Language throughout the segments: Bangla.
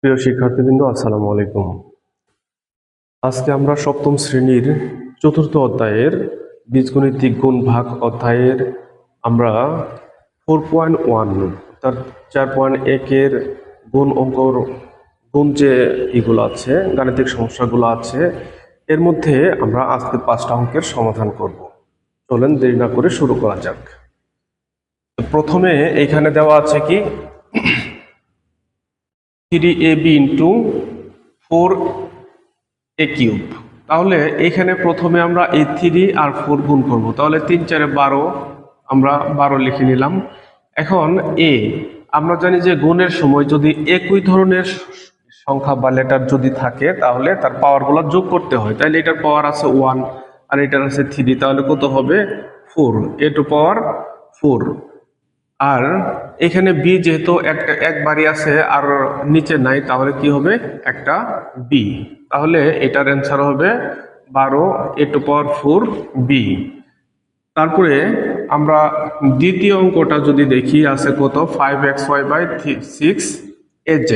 প্রিয় শিক্ষার্থীবৃন্দ, আসসালামু আলাইকুম। আজকে আমরা সপ্তম শ্রেণীর চতুর্থ অধ্যায়ের বীজগণিতিক গুণ ভাগ অধ্যায়ের আমরা 4.1 তার 4.1 এর গুণ অঙ্কর গুণ যে এগুলো আছে, গাণিতিক সমস্যাগুলো আছে, এর মধ্যে আমরা আজকে 5টা অঙ্কের সমাধান করব। চলেন দেরি না করে শুরু করা যাক। প্রথমে এখানে দেওয়া আছে কি 3ab ইন্টু 4a কিউব। তাহলে এখানে প্রথমে আমরা এই 3 আর 4 গুণ করব। তাহলে 3 4 12, আমরা 12 লিখে নিলাম। এখন আমরা জানি যে গুণের সময় যদি একই ধরনের সংখ্যা বা লেটার যদি থাকে তাহলে তার পাওয়ারগুলো যোগ করতে হয়। তাহলে এটার পাওয়ার আছে 1 আর এটার আছে 3, তাহলে কত হবে 4, a টু পাওয়ার 4। আর এখানে বি যেহেতু একবারই আছে আর নিচে নাই, তাহলে কি হবে একটা বি। তাহলে এটার অ্যান্সার হবে 12 a টু পাওয়ার 4 বি। তারপরে আমরা দ্বিতীয় অঙ্কটা যদি দেখি, আছে কত 5xy/6 az।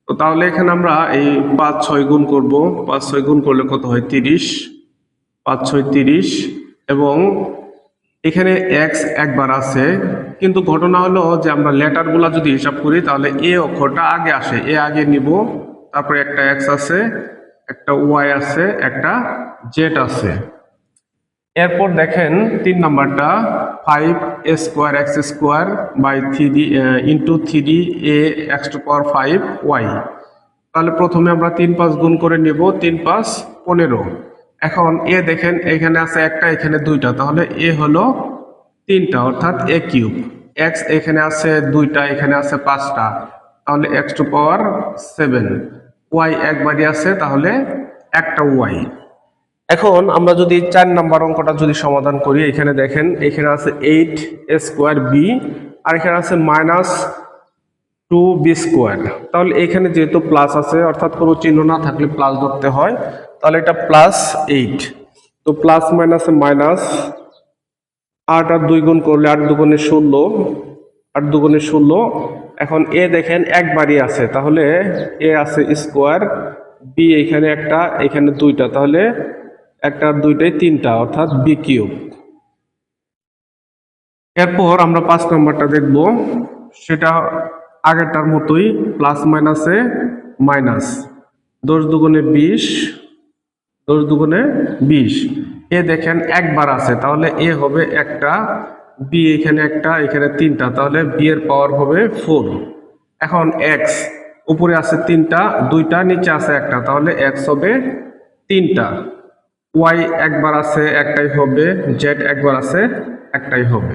তো তাহলে এখানে আমরা এই 5 6 গুণ করব। 5 6 গুণ করলে কত হয় 30, 5 6 30। এবং এখানে এক্স একবার আছে, কিন্তু ঘটনা হলো যে আমরা লেটারগুলা যদি হিসাব করি তাহলে এ অক্ষরটা আগে আসে, এ আগে নিব, তারপরে একটা এক্স আছে, একটা ওয়াই আছে, একটা জেড আছে। এরপর দেখেন 3 নাম্বারটা 5a² into 3a x⁵ y। তাহলে প্রথমে আমরা 3 5 গুণ করে নেব, 3 5 15। এখন এ দেখেন এখানে আছে একটা, এখানে দুইটা, তাহলে এ হলো 3টা অর্থাৎ a কিউব। এক্স এখানে আছে 2টা, এখানে আছে 5টা, তাহলে x⁵ ওয়াই একবারই আছে, তাহলে একটা ওয়াই। এখন আমরা যদি 4 নাম্বার অঙ্কটা যদি সমাধান করি, এখানে দেখেন এখানে আছে 8a² b আর এখানে আছে -2b²। তাহলে এখানে যেহেতু প্লাস আছে, অর্থাৎ কোনো চিহ্ন না থাকলে প্লাস ধরতে হয়, তাহলে এটা +8। তো প্লাস মাইনাসে মাইনাস, 8 আর 2 গুণ করলে 8 দুগুণে 16, 8 দুগুণে 16। এখন এ দেখেন একবারই আছে, তাহলে এ আছে স্কোয়ার, বি এখানে একটা, এখানে দুইটা, তাহলে একটা আর দুইটাই 3টা অর্থাৎ বি কিউব। এরপর আমরা 5 নম্বরটা দেখব, সেটা আগেরটার মতোই প্লাস মাইনাসে মাইনাস, 10 দুগুণে 20, 10 দুগুণে 20। এ দেখেন একবার আছে, তাহলে এ হবে একটা, বি এখানে একটা, এখানে 3টা, তাহলে বি এর পাওয়ার হবে 4। এখন এক্স উপরে আছে 3টা, 2টা, নিচে আছে একটা, তাহলে এক্স হবে 3টা। ওয়াই একবার আছে, একটাই হবে। জেড একবার আছে, একটাই হবে।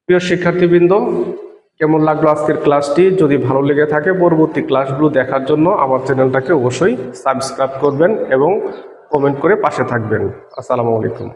প্রিয় শিক্ষার্থীবৃন্দ, কেমন লাগলো আজকের ক্লাসটি? যদি ভালো লেগে থাকে পরবর্তী ক্লাসগুলো দেখার জন্য আমার চ্যানেলটাকে অবশ্যই সাবস্ক্রাইব করবেন এবং কমেন্ট করে পাশে থাকবেন। আসসালামু আলাইকুম।